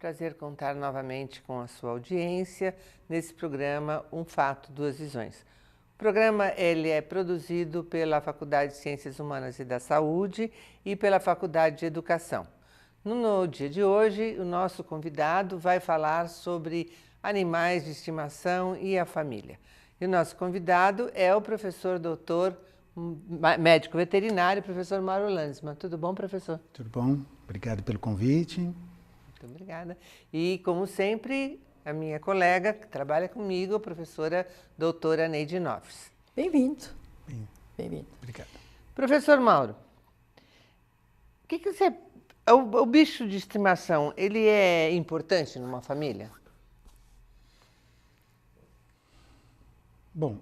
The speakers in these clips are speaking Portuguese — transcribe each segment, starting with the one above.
prazer contar novamente com a sua audiência nesse programa Um Fato, Duas Visões. O programa ele é produzido pela Faculdade de Ciências Humanas e da Saúde e pela Faculdade de Educação. No dia de hoje, o nosso convidado vai falar sobre animais de estimação e a família. E o nosso convidado é o professor doutor, médico veterinário, professor Mauro Landsmann. Tudo bom, professor? Tudo bom, obrigado pelo convite. Muito obrigada. E, como sempre, a minha colega que trabalha comigo, a professora doutora Neide Noves. Bem-vindo. Bem-vindo. Obrigado. Professor Mauro, o que você... O bicho de estimação, ele é importante numa família? Bom,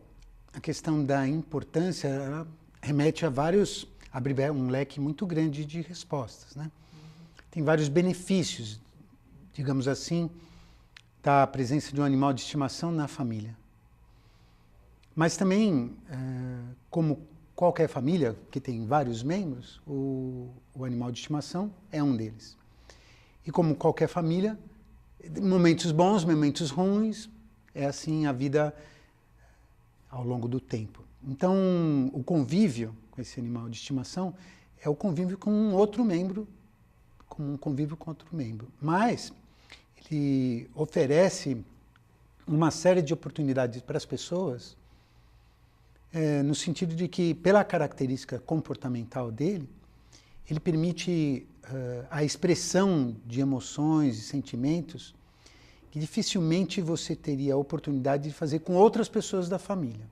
a questão da importância ela remete a vários, abre um leque muito grande de respostas, né? Tem vários benefícios, digamos assim, da presença de um animal de estimação na família. Mas também, como qualquer família que tem vários membros, o animal de estimação é um deles. E como qualquer família, momentos bons, momentos ruins, é assim a vida ao longo do tempo. Então, o convívio com esse animal de estimação é o convívio com um outro membro, como um convívio com outro membro. Mas ele oferece uma série de oportunidades para as pessoas, no sentido de que, pela característica comportamental dele, ele permite a expressão de emoções e sentimentos que dificilmente você teria a oportunidade de fazer com outras pessoas da família.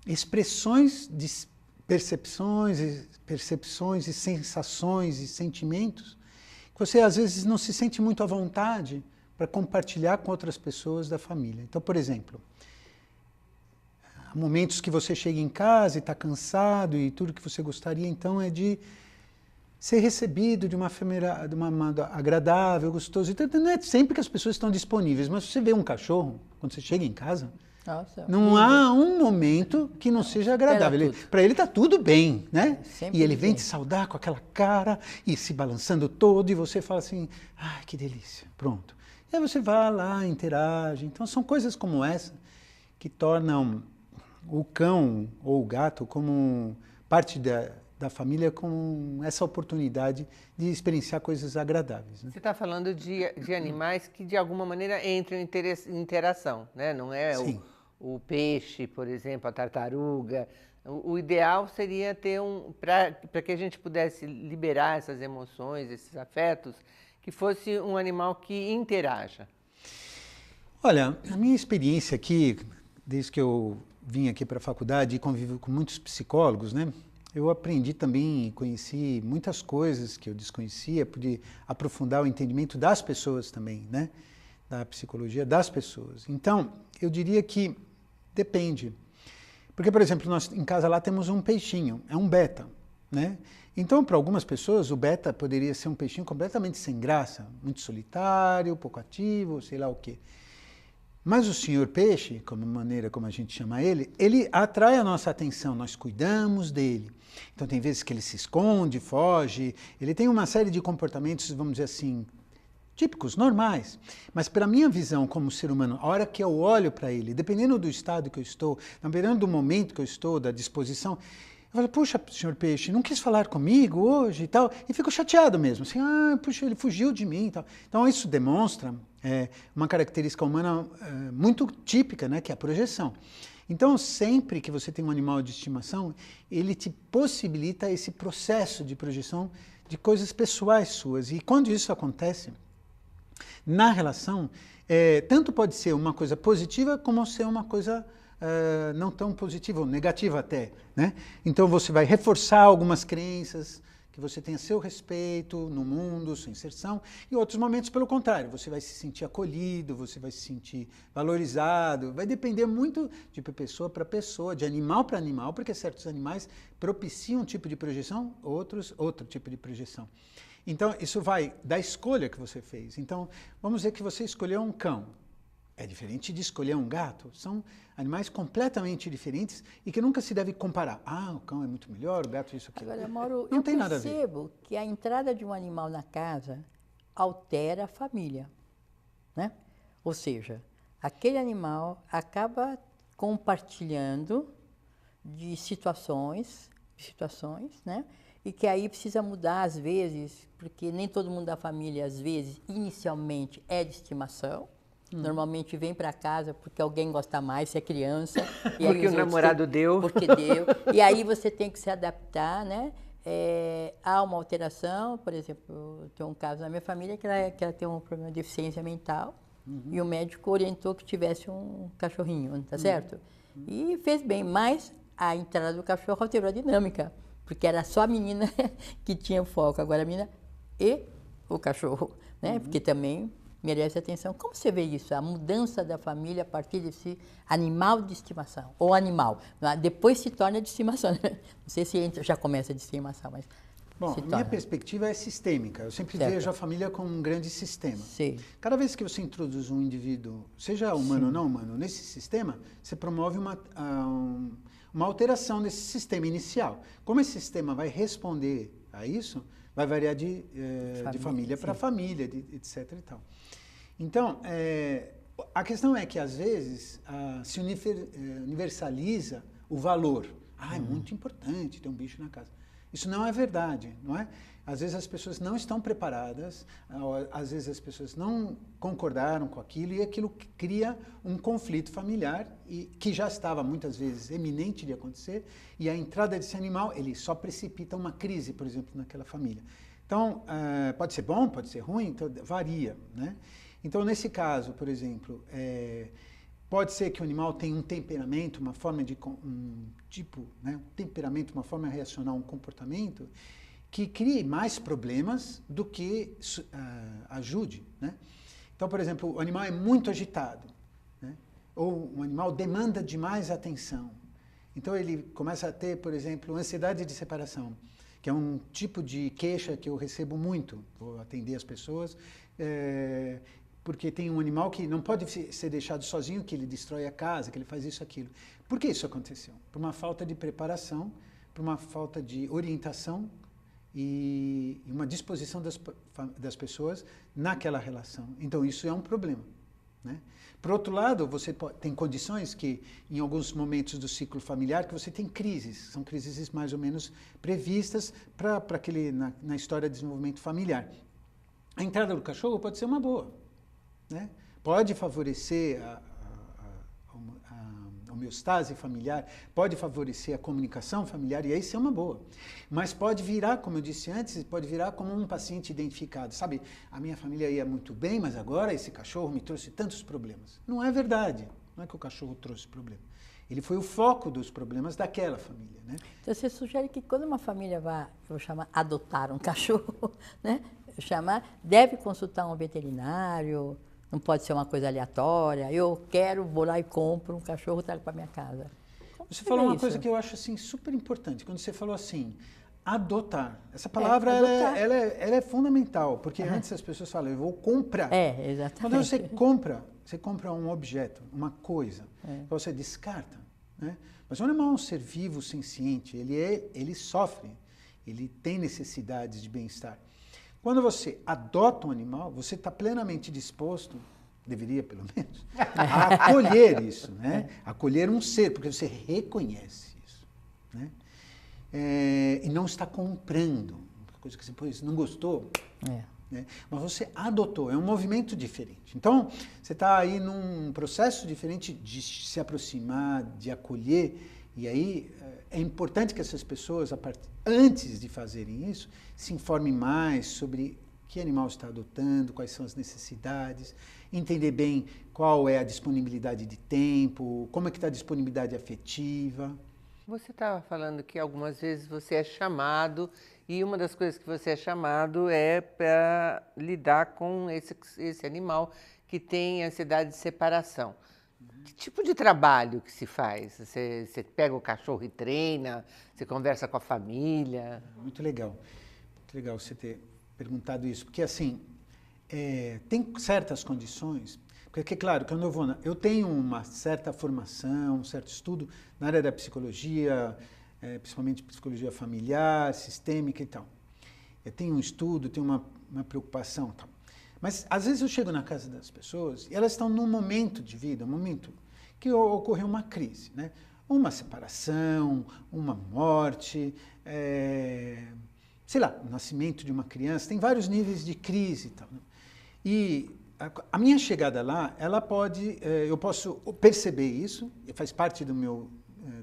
Expressões de percepções e sensações e sentimentos que você às vezes não se sente muito à vontade para compartilhar com outras pessoas da família. Então, por exemplo, há momentos que você chega em casa e está cansado e tudo que você gostaria então é de ser recebido de uma forma agradável, gostosa. Então, não é sempre que as pessoas estão disponíveis, mas você vê um cachorro, quando você chega em casa, não há um momento que não seja agradável. Para ele está tudo bem, né? E ele vem te saudar com aquela cara e se balançando todo e você fala assim, ai, que delícia, pronto. E aí você vai lá, interage. Então são coisas como essa que tornam o cão ou o gato como parte da família com essa oportunidade de experienciar coisas agradáveis. Né? Você está falando de animais que, de alguma maneira, entram em interação, né? Não é o peixe, por exemplo, a tartaruga. O ideal seria ter para que a gente pudesse liberar essas emoções, esses afetos, que fosse um animal que interaja. Olha, a minha experiência aqui, desde que eu vim aqui para a faculdade e convivo com muitos psicólogos, né? Eu aprendi também e conheci muitas coisas que eu desconhecia, pude aprofundar o entendimento das pessoas também, né? Da psicologia das pessoas. Então, eu diria que depende. Porque, por exemplo, nós em casa lá temos um peixinho, é um beta, né? Então, para algumas pessoas, o beta poderia ser um peixinho completamente sem graça, muito solitário, pouco ativo, sei lá o quê. Mas o senhor peixe, como maneira como a gente chama ele atrai a nossa atenção, nós cuidamos dele. Então tem vezes que ele se esconde, foge, ele tem uma série de comportamentos, vamos dizer assim, típicos, normais. Mas pela minha visão como ser humano, a hora que eu olho para ele, dependendo do estado que eu estou, dependendo do momento que eu estou, da disposição, eu falo, puxa, senhor peixe, não quis falar comigo hoje e tal, e fico chateado mesmo, assim, puxa, ele fugiu de mim e tal. Então isso demonstra uma característica humana muito típica, né, que é a projeção. Então sempre que você tem um animal de estimação, ele te possibilita esse processo de projeção de coisas pessoais suas. E quando isso acontece, na relação, tanto pode ser uma coisa positiva como ser uma coisa não tão positiva ou negativa até, né? Então você vai reforçar algumas crenças, que você tenha seu respeito no mundo, sua inserção, e outros momentos pelo contrário, você vai se sentir acolhido, você vai se sentir valorizado, vai depender muito de pessoa para pessoa, de animal para animal, porque certos animais propiciam um tipo de projeção, outros outro tipo de projeção. Então isso vai da escolha que você fez. Então vamos dizer que você escolheu um cão. É diferente de escolher um gato. São animais completamente diferentes e que nunca se deve comparar. O cão é muito melhor, o gato isso, aquilo. Agora, Mauro, não tem nada a ver. Eu percebo que a entrada de um animal na casa altera a família, né? Ou seja, aquele animal acaba compartilhando de situações, né? E que aí precisa mudar às vezes, porque nem todo mundo da família, às vezes, inicialmente é de estimação. Normalmente vem para casa porque alguém gosta mais, se é criança. E porque o namorado deu. Porque deu. E aí você tem que se adaptar, né? Há uma alteração, por exemplo, tem um caso na minha família que ela tem um problema de deficiência mental e o médico orientou que tivesse um cachorrinho, tá certo? E fez bem, mas a entrada do cachorro alterou a dinâmica, porque era só a menina que tinha foco, agora a menina e o cachorro, né? Porque também merece atenção. Como você vê isso? A mudança da família a partir desse animal de estimação, ou animal. Depois se torna de estimação. Não sei se já começa de estimação, mas bom, a minha perspectiva é sistêmica. Eu sempre vejo a família como um grande sistema. Sim. Cada vez que você introduz um indivíduo, seja humano ou não humano, nesse sistema, você promove uma alteração desse sistema inicial. Como esse sistema vai responder a isso, vai variar de família para família, etc. e tal. Então, a questão é que, às vezes, se universaliza o valor. É muito importante ter um bicho na casa. Isso não é verdade, não é? Às vezes as pessoas não estão preparadas, às vezes as pessoas não concordaram com aquilo e aquilo cria um conflito familiar que já estava muitas vezes eminente de acontecer e a entrada desse animal, ele só precipita uma crise, por exemplo, naquela família. Então, pode ser bom, pode ser ruim, então varia, né? Então, nesse caso, por exemplo, pode ser que o animal tenha um temperamento, uma forma de um tipo, né, um temperamento, uma forma reacional, um comportamento que crie mais problemas do que ajude, né? Então, por exemplo, o animal é muito agitado, né? Ou o animal demanda demais atenção. Então, ele começa a ter, por exemplo, ansiedade de separação, que é um tipo de queixa que eu recebo muito, vou atender as pessoas, porque tem um animal que não pode ser deixado sozinho, que ele destrói a casa, que ele faz isso, aquilo. Por que isso aconteceu? Por uma falta de preparação, por uma falta de orientação e uma disposição das pessoas naquela relação. Então, isso é um problema, né? Por outro lado, você tem condições que, em alguns momentos do ciclo familiar, que você tem crises. São crises mais ou menos previstas na história de desenvolvimento familiar. A entrada do cachorro pode ser uma boa, né? Pode favorecer a homeostase familiar, pode favorecer a comunicação familiar, e aí isso é uma boa. Mas pode virar, como eu disse antes, pode virar como um paciente identificado. Sabe, a minha família ia muito bem, mas agora esse cachorro me trouxe tantos problemas. Não é verdade. Não é que o cachorro trouxe problema. Ele foi o foco dos problemas daquela família, né? Então, você sugere que quando uma família vai, eu vou chamar, adotar um cachorro, né? Deve consultar um veterinário, não pode ser uma coisa aleatória. Vou lá e compro um cachorro e trago para minha casa. Você falou uma coisa que eu acho assim, super importante. Quando você falou assim, adotar. Essa palavra ela é fundamental, porque antes as pessoas falam, eu vou comprar. Exatamente. Quando você compra um objeto, uma coisa, você descarta, né? Mas o animal é um ser vivo, senciente, ele sofre, ele tem necessidades de bem-estar. Quando você adota um animal, você está plenamente disposto, deveria pelo menos, a acolher isso, né? Acolher um ser, porque você reconhece isso, né? E não está comprando, uma coisa que você depois não gostou, né? Mas você adotou, é um movimento diferente. Então, você está aí num processo diferente de se aproximar, de acolher, e aí é importante que essas pessoas, antes de fazerem isso, se informem mais sobre que animal está adotando, quais são as necessidades, entender bem qual é a disponibilidade de tempo, como é que está a disponibilidade afetiva. Você estava falando que algumas vezes você é chamado, e uma das coisas que você é chamado é para lidar com esse animal que tem ansiedade de separação. Que tipo de trabalho que se faz? Você pega o cachorro e treina, você conversa com a família? Muito legal você ter perguntado isso, porque assim, tem certas condições, porque claro, quando eu tenho uma certa formação, um certo estudo na área da psicologia, principalmente psicologia familiar, sistêmica e tal. Eu tenho um estudo, tenho uma preocupação e tal. Mas, às vezes, eu chego na casa das pessoas e elas estão num momento de vida, um momento que ocorreu uma crise, né? Uma separação, uma morte, sei lá, o nascimento de uma criança. Tem vários níveis de crise e tal, né? E a minha chegada lá, eu posso perceber isso, faz parte do meu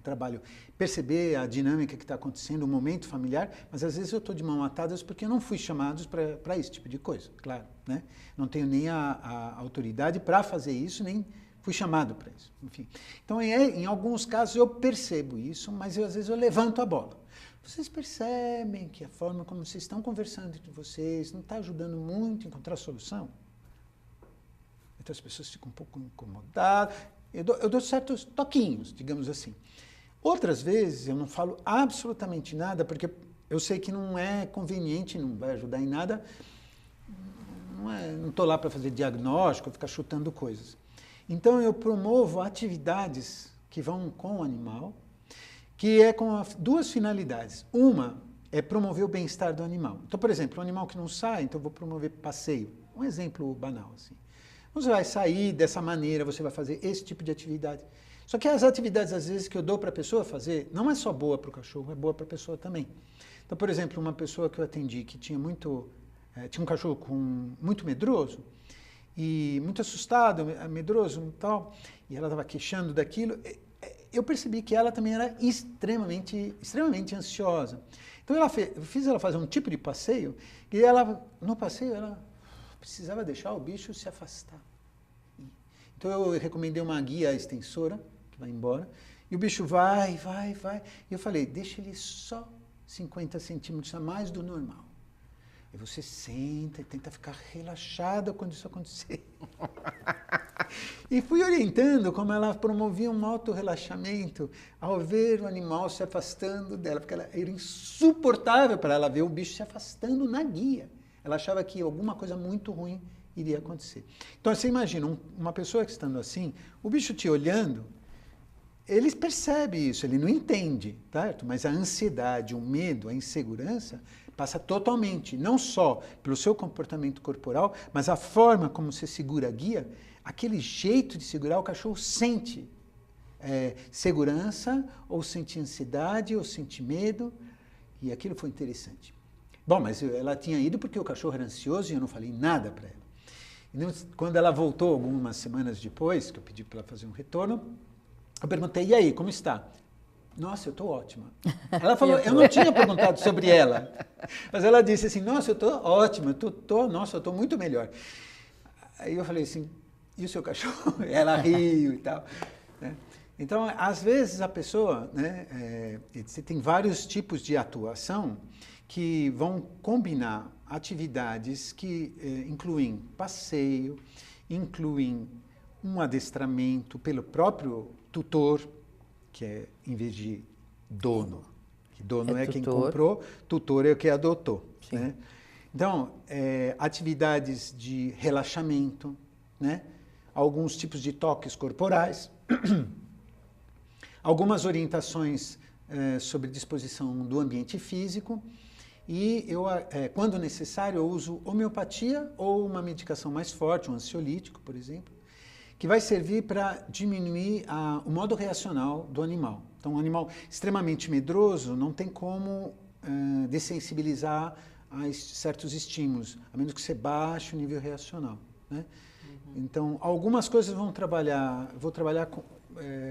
trabalho, perceber a dinâmica que está acontecendo, o momento familiar, mas às vezes eu estou de mãos atadas porque eu não fui chamado para esse tipo de coisa, claro, né? Não tenho nem a autoridade para fazer isso, nem fui chamado para isso, enfim. Então, em alguns casos eu percebo isso, mas às vezes eu levanto a bola. Vocês percebem que a forma como vocês estão conversando entre vocês não está ajudando muito a encontrar solução? Então as pessoas ficam um pouco incomodadas. Eu dou certos toquinhos, digamos assim. Outras vezes eu não falo absolutamente nada, porque eu sei que não é conveniente, não vai ajudar em nada. Não estou lá para fazer diagnóstico, ficar chutando coisas. Então eu promovo atividades que vão com o animal, que é com duas finalidades. Uma é promover o bem-estar do animal. Então, por exemplo, um animal que não sai, então eu vou promover passeio. Um exemplo banal, assim. Você vai sair dessa maneira, você vai fazer esse tipo de atividade. Só que as atividades, às vezes, que eu dou para a pessoa fazer, não é só boa para o cachorro, é boa para a pessoa também. Então, por exemplo, uma pessoa que eu atendi que tinha tinha um cachorro muito medroso, e muito assustado, medroso e tal, e ela estava queixando daquilo, eu percebi que ela também era extremamente ansiosa. Então, eu fiz ela fazer um tipo de passeio, e no passeio, ela precisava deixar o bicho se afastar. Então eu recomendei uma guia extensora, que vai embora, e o bicho vai. E eu falei, deixa ele só 50 centímetros a mais do normal. E você senta e tenta ficar relaxada quando isso acontecer. E fui orientando como ela promovia um auto-relaxamento ao ver o animal se afastando dela, porque era insuportável para ela ver o bicho se afastando na guia. Ela achava que alguma coisa muito ruim iria acontecer. Então, você imagina, uma pessoa que estando assim, o bicho te olhando, ele percebe isso, ele não entende, certo? Mas a ansiedade, o medo, a insegurança passa totalmente, não só pelo seu comportamento corporal, mas a forma como você segura a guia, aquele jeito de segurar, o cachorro sente segurança, ou sente ansiedade, ou sente medo, e aquilo foi interessante. Bom, mas ela tinha ido porque o cachorro era ansioso e eu não falei nada para ela. Então, quando ela voltou algumas semanas depois, que eu pedi para ela fazer um retorno, eu perguntei, e aí, como está? Nossa, eu estou ótima. Ela falou, eu não tinha perguntado sobre ela, mas ela disse assim, nossa, eu estou ótima, eu estou muito melhor. Aí eu falei assim, e o seu cachorro? Ela riu e tal, né? Então, às vezes a pessoa, né, você tem vários tipos de atuação que vão combinar atividades que incluem passeio, incluem um adestramento pelo próprio tutor, que é em vez de dono, que dono é quem comprou, tutor é o que adotou, né? Então, atividades de relaxamento, né? Alguns tipos de toques corporais, algumas orientações sobre disposição do ambiente físico, e quando necessário, eu uso homeopatia ou uma medicação mais forte, um ansiolítico, por exemplo, que vai servir para diminuir o modo reacional do animal. Então, um animal extremamente medroso não tem como dessensibilizar a certos estímulos, a menos que você baixe o nível reacional, né? Uhum. Então, algumas coisas vou trabalhar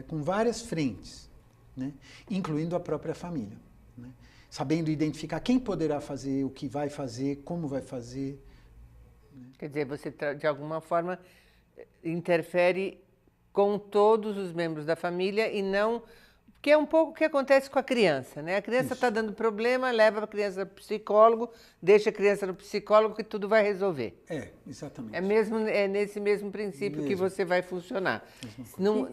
com várias frentes, né? Incluindo a própria família, né? Sabendo identificar quem poderá fazer, o que vai fazer, como vai fazer. Né? Quer dizer, você de alguma forma interfere com todos os membros da família e não... Porque é um pouco o que acontece com a criança, né? A criança está dando problema, leva a criança para o psicólogo, deixa a criança no psicólogo que tudo vai resolver. Exatamente. É nesse mesmo princípio que você vai funcionar.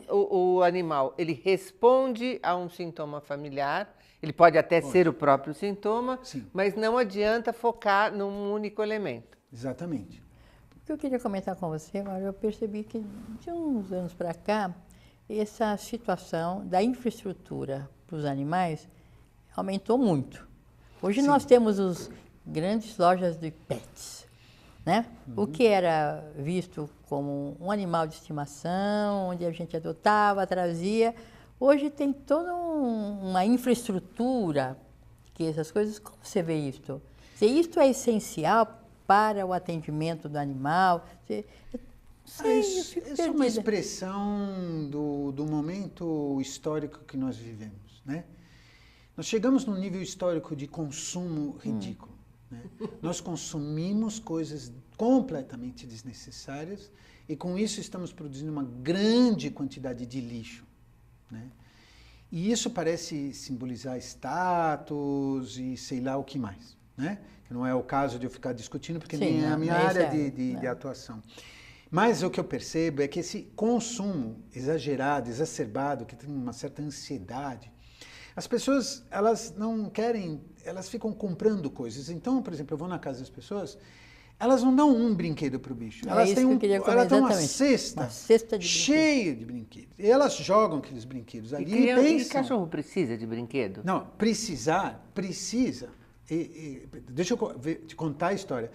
O animal, ele responde a um sintoma familiar, ele pode até ser o próprio sintoma, sim, mas não adianta focar num único elemento. Exatamente. O que eu queria comentar com você, Mário, eu percebi que de uns anos para cá, essa situação da infraestrutura para os animais aumentou muito. Hoje sim, nós temos as grandes lojas de pets. né? O que era visto como um animal de estimação, onde a gente adotava, trazia, hoje tem toda uma infraestrutura que essas coisas, como você vê isto? Se isto é essencial para o atendimento do animal, Isso é uma expressão do momento histórico que nós vivemos, né? Nós chegamos num nível histórico de consumo ridículo. Né? Nós consumimos coisas completamente desnecessárias e com isso estamos produzindo uma grande quantidade de lixo. Né? E isso parece simbolizar status e sei lá o que mais. Né? Que não é o caso de eu ficar discutindo, porque Sim, nem é a minha área de não. atuação. Mas o que eu percebo é que esse consumo exagerado, exacerbado, que tem uma certa ansiedade, as pessoas, elas não querem, elas ficam comprando coisas. Então, por exemplo, eu vou na casa das pessoas, elas não dão um brinquedo para o bicho. Elas têm elas têm uma cesta de cheia de brinquedos. E elas jogam aqueles brinquedos ali e pensam... E cachorro precisa de brinquedo? Não, precisa. Deixa eu te contar a história.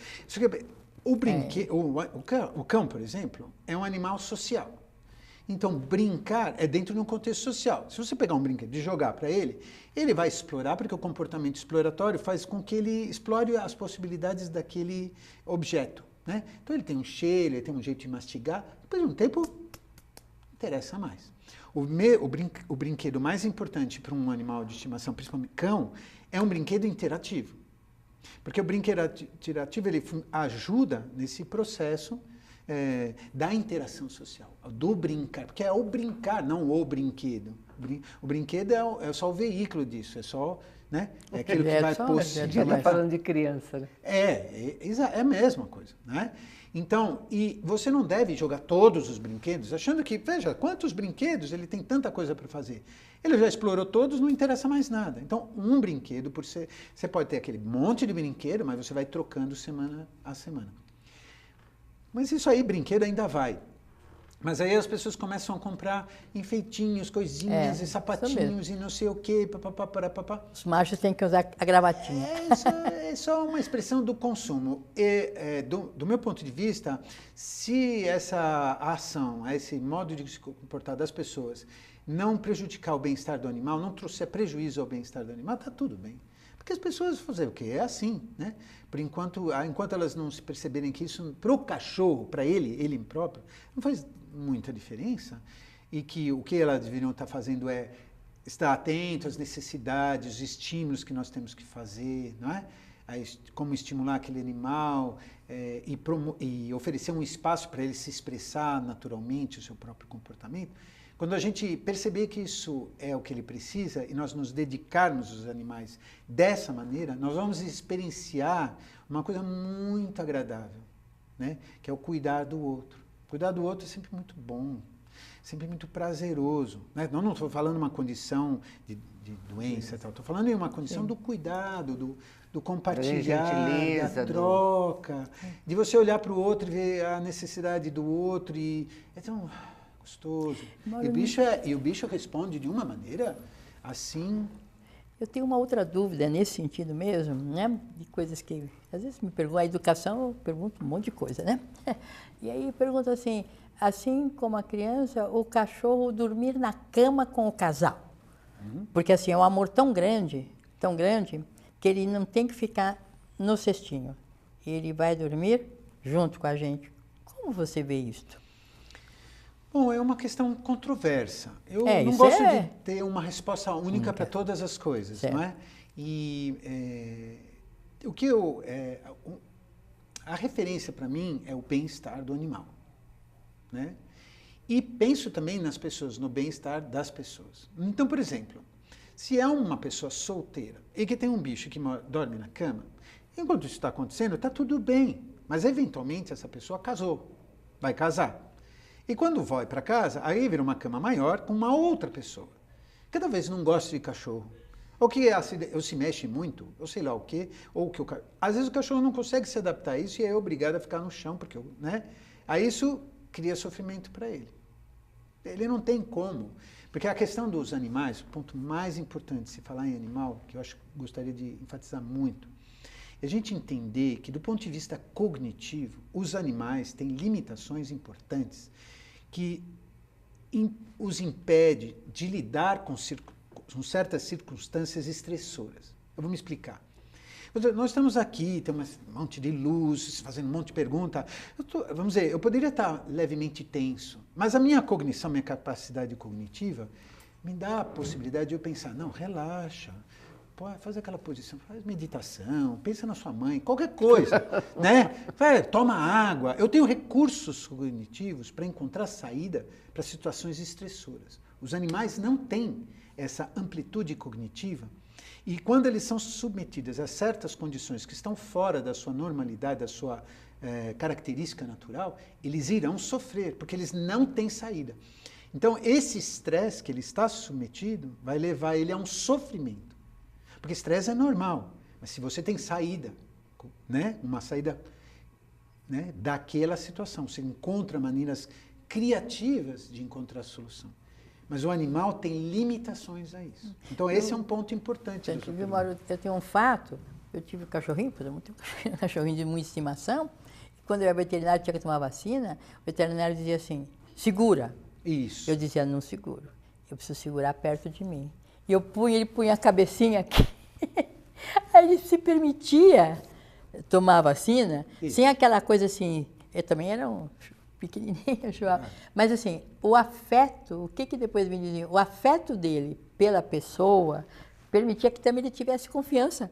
O cão, por exemplo, é um animal social. Então, brincar é dentro de um contexto social. Se você pegar um brinquedo e jogar para ele, ele vai explorar, porque o comportamento exploratório faz com que ele explore as possibilidades daquele objeto. Né? Então, ele tem um cheiro, ele tem um jeito de mastigar. Depois de um tempo, não interessa mais. O brinquedo mais importante para um animal de estimação, principalmente cão, é um brinquedo interativo. Porque o brinquedo interativo ele ajuda nesse processo da interação social, do brincar, porque é o brincar, não o brinquedo. O brinquedo é só o veículo disso, é só, né? É aquilo que vai possibilitar. Já está falando de criança, né? É a mesma coisa, né? Então, e você não deve jogar todos os brinquedos, achando que, veja, quantos brinquedos, ele tem tanta coisa para fazer. Ele já explorou todos, não interessa mais nada. Então, um brinquedo, você pode ter aquele monte de brinquedo, mas você vai trocando semana a semana. Mas isso aí, brinquedo ainda vai. Mas aí as pessoas começam a comprar enfeitinhos, coisinhas e sapatinhos e não sei o quê. Os machos têm que usar a gravatinha. É só uma expressão do consumo. Do meu ponto de vista, se essa ação, esse modo de se comportar das pessoas não prejudicar o bem-estar do animal, não trouxer prejuízo ao bem-estar do animal, está tudo bem. Porque as pessoas vão fazer o quê? É assim, né? Enquanto elas não se perceberem que isso, para o cachorro, para ele próprio, não faz muita diferença, e que o que elas deveriam estar fazendo é estar atento às necessidades, os estímulos que nós temos que fazer, não é? Como estimular aquele animal e oferecer um espaço para ele se expressar naturalmente o seu próprio comportamento. Quando a gente perceber que isso é o que ele precisa e nós nos dedicarmos aos animais dessa maneira, nós vamos experienciar uma coisa muito agradável, né? Que é o cuidar do outro. Cuidar do outro é sempre muito bom, sempre muito prazeroso. Né? Não estou falando uma condição de doença, estou falando em uma condição do cuidado, do compartilhar, da troca, de você olhar para o outro e ver a necessidade do outro. É tão gostoso. E o bicho responde de uma maneira assim. Eu tenho uma outra dúvida nesse sentido mesmo, né? De coisas que às vezes me perguntam, a educação, eu pergunto um monte de coisa, né? E aí eu pergunto assim como a criança, o cachorro dormir na cama com o casal. Porque assim, é um amor tão grande, que ele não tem que ficar no cestinho. Ele vai dormir junto com a gente. Como você vê isto? Bom, é uma questão controversa. Eu não gosto de ter uma resposta única para todas as coisas, não é? E a referência para mim é o bem-estar do animal, né? E penso também nas pessoas, no bem-estar das pessoas. Então, por exemplo, se é uma pessoa solteira e que tem um bicho que dorme na cama, enquanto isso está acontecendo, está tudo bem. Mas, eventualmente, essa pessoa casou, vai casar. E quando vai para casa, aí vira uma cama maior com uma outra pessoa. Cada vez não gosta de cachorro. Ou que ou se mexe muito, ou sei lá o quê. Às vezes o cachorro não consegue se adaptar a isso e é obrigado a ficar no chão, porque, né? Aí isso cria sofrimento para ele. Ele não tem como. Porque a questão dos animais, o ponto mais importante de se falar em animal, que eu gostaria de enfatizar muito, é a gente entender que, do ponto de vista cognitivo, os animais têm limitações importantes que os impede de lidar com certas circunstâncias estressoras. Eu vou me explicar. Nós estamos aqui, tem um monte de luz, fazendo um monte de pergunta. Vamos dizer, eu poderia estar levemente tenso, mas a minha cognição, minha capacidade cognitiva, me dá a possibilidade de eu pensar, não, relaxa, faz aquela posição, faz meditação, pensa na sua mãe, qualquer coisa, né? Toma água. Eu tenho recursos cognitivos para encontrar saída para situações estressoras. Os animais não têm essa amplitude cognitiva e quando eles são submetidos a certas condições que estão fora da sua normalidade, da sua característica natural, eles irão sofrer, porque eles não têm saída. Então, esse estresse que ele está submetido vai levar ele a um sofrimento. Porque estresse é normal, mas se você tem saída, né, uma saída, né, daquela situação, você encontra maneiras criativas de encontrar a solução. Mas o animal tem limitações a isso. Então, esse é um ponto importante. Eu tenho um fato, eu tive um cachorrinho, um cachorrinho de muita estimação, e quando eu era veterinário tinha que tomar vacina, o veterinário dizia assim, segura. Isso. Eu dizia, não seguro, eu preciso segurar perto de mim. E ele punha a cabecinha aqui, aí ele se permitia tomar a vacina, sem aquela coisa assim, eu também era um pequenininho, mas assim, o afeto, o que depois me diziam, o afeto dele pela pessoa permitia que também ele tivesse confiança.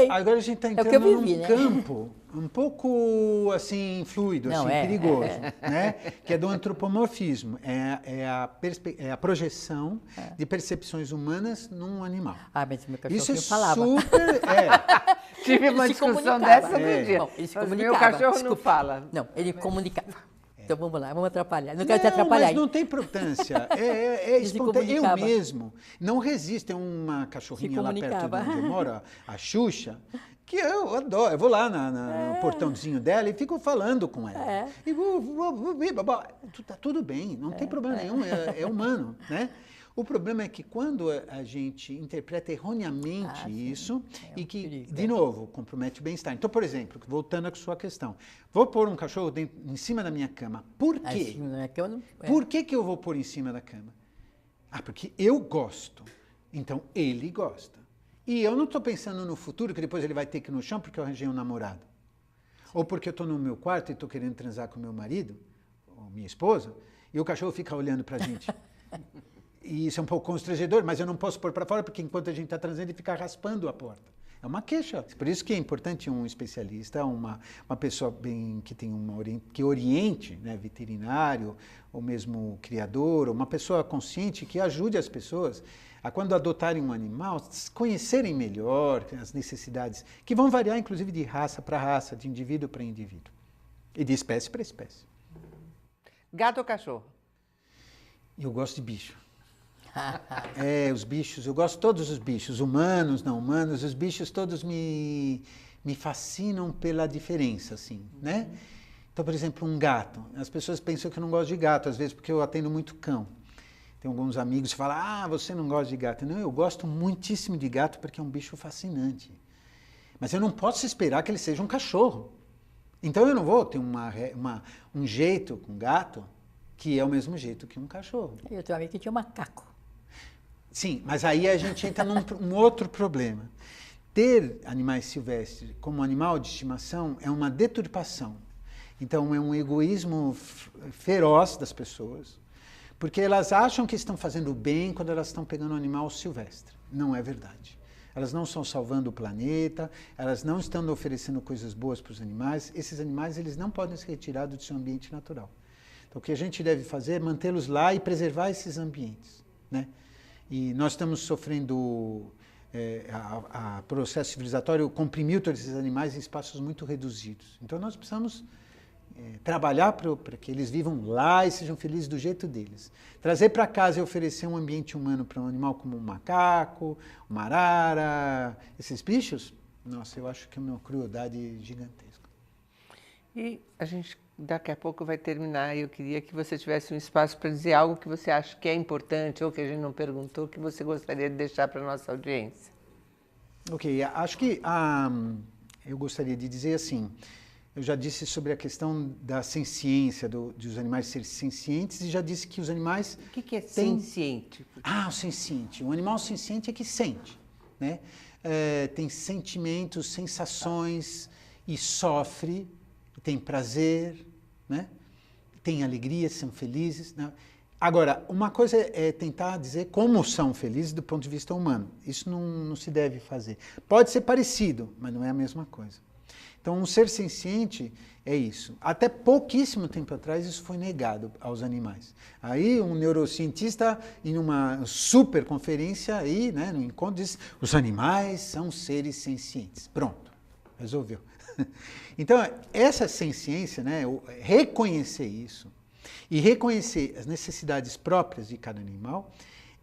Agora a gente está entrando num campo um pouco assim fluido, perigoso, né? Que é do antropomorfismo, é a projeção de percepções humanas num animal. Ah, mas meu cachorro isso falava. Super, Tive uma discussão dessa no dia. Bom, ele se mas comunicava. Meu cachorro não fala. Não, ele comunicava. Então vamos lá, vamos atrapalhar. Não quero te atrapalhar. Mas não tem importância. É espontâneo. Eu mesmo não resisto. Tem uma cachorrinha lá perto de onde eu moro, a Xuxa, que eu adoro. Eu vou lá no portãozinho dela e fico falando com ela. E tá tudo bem, não tem problema nenhum, é humano, né? O problema é que quando a gente interpreta erroneamente isso e que, perigo, de novo, compromete o bem-estar. Então, por exemplo, voltando à sua questão, vou pôr um cachorro em cima da minha cama. Por quê? Por que eu vou pôr em cima da cama? Porque eu gosto. Então, ele gosta. E eu não estou pensando no futuro, que depois ele vai ter que ir no chão porque eu arranjei um namorado. Ou porque eu estou no meu quarto e estou querendo transar com meu marido, ou minha esposa, e o cachorro fica olhando para a gente. E isso é um pouco constrangedor, mas eu não posso pôr para fora, porque enquanto a gente está transando, ele fica raspando a porta. É uma queixa. Por isso que é importante um especialista, uma pessoa que tem que oriente, né, veterinário, ou mesmo criador, ou uma pessoa consciente que ajude as pessoas a, quando adotarem um animal, conhecerem melhor as necessidades, que vão variar, inclusive, de raça para raça, de indivíduo para indivíduo, e de espécie para espécie. Gato ou cachorro? Eu gosto de bicho. Os bichos, eu gosto de todos os bichos, humanos, não humanos, os bichos todos me fascinam pela diferença, assim, né? Então, por exemplo, um gato. As pessoas pensam que eu não gosto de gato, às vezes porque eu atendo muito cão. Tem alguns amigos que falam, você não gosta de gato. Não, eu gosto muitíssimo de gato porque é um bicho fascinante. Mas eu não posso esperar que ele seja um cachorro. Então eu não vou ter um jeito com gato que é o mesmo jeito que um cachorro. Eu tenho um amigo que tinha um macaco. Sim, mas aí a gente entra num outro problema. Ter animais silvestres como animal de estimação é uma deturpação. Então, é um egoísmo feroz das pessoas, porque elas acham que estão fazendo bem quando elas estão pegando um animal silvestre. Não é verdade. Elas não estão salvando o planeta, elas não estão oferecendo coisas boas para os animais. Esses animais, eles não podem ser retirados do seu ambiente natural. Então, o que a gente deve fazer é mantê-los lá e preservar esses ambientes, né? E nós estamos sofrendo a processo civilizatório comprimiu todos esses animais em espaços muito reduzidos. Então, nós precisamos trabalhar para que eles vivam lá e sejam felizes do jeito deles. Trazer para casa e oferecer um ambiente humano para um animal como um macaco, uma arara, esses bichos, nossa, eu acho que é uma crueldade gigantesca. E a gente daqui a pouco vai terminar e eu queria que você tivesse um espaço para dizer algo que você acha que é importante ou que a gente não perguntou, que você gostaria de deixar para a nossa audiência. Ok, acho que eu gostaria de dizer assim, eu já disse sobre a questão da senciência, dos animais serem sencientes, e já disse que os animais... O que é senciente? O senciente. O animal senciente é que sente, né? Tem sentimentos, sensações, e sofre, tem prazer, né? Tem alegria, são felizes, né? Agora, uma coisa é tentar dizer como são felizes do ponto de vista humano. Isso não se deve fazer. Pode ser parecido, mas não é a mesma coisa. Então, um ser senciente é isso. Até pouquíssimo tempo atrás, isso foi negado aos animais. Aí, um neurocientista, em uma super conferência, aí, né, no encontro, disse: os animais são seres sencientes. Pronto, resolveu. Então, essa senciência, né, reconhecer isso, e reconhecer as necessidades próprias de cada animal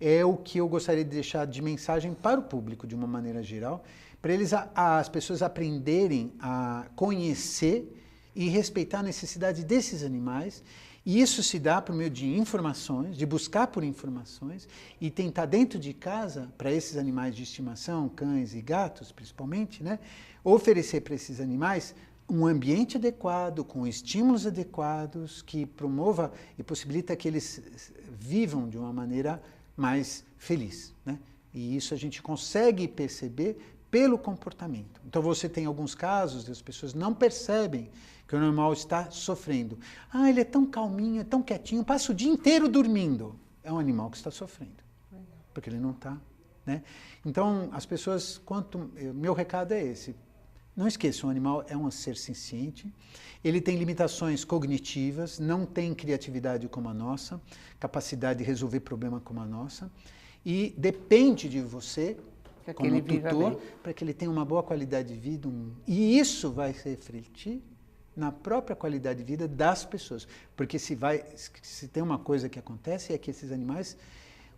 é o que eu gostaria de deixar de mensagem para o público, de uma maneira geral, para as pessoas aprenderem a conhecer e respeitar a necessidade desses animais. E isso se dá por meio de informações, de buscar por informações e tentar dentro de casa, para esses animais de estimação, cães e gatos principalmente, né, oferecer para esses animais um ambiente adequado, com estímulos adequados, que promova e possibilita que eles vivam de uma maneira mais feliz, né? E isso a gente consegue perceber pelo comportamento. Então você tem alguns casos das pessoas não percebem que o animal está sofrendo. Ele é tão calminho, é tão quietinho, passa o dia inteiro dormindo. É um animal que está sofrendo, porque ele não está, né? Então as pessoas, meu recado é esse. Não esqueça, o animal é um ser senciente, ele tem limitações cognitivas, não tem criatividade como a nossa, capacidade de resolver problema como a nossa, e depende de você, como tutor, para que ele tenha uma boa qualidade de vida, e isso vai se refletir na própria qualidade de vida das pessoas, porque se tem uma coisa que acontece é que esses animais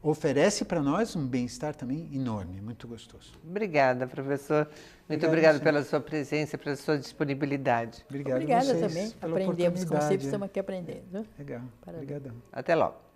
oferece para nós um bem-estar também enorme, muito gostoso. Obrigada, professor. Muito obrigado pela sua presença, pela sua disponibilidade. Obrigado Obrigada a vocês também. pela Aprendemos oportunidade. conceitos, estamos aqui aprendendo. Legal. Obrigadão. Até logo.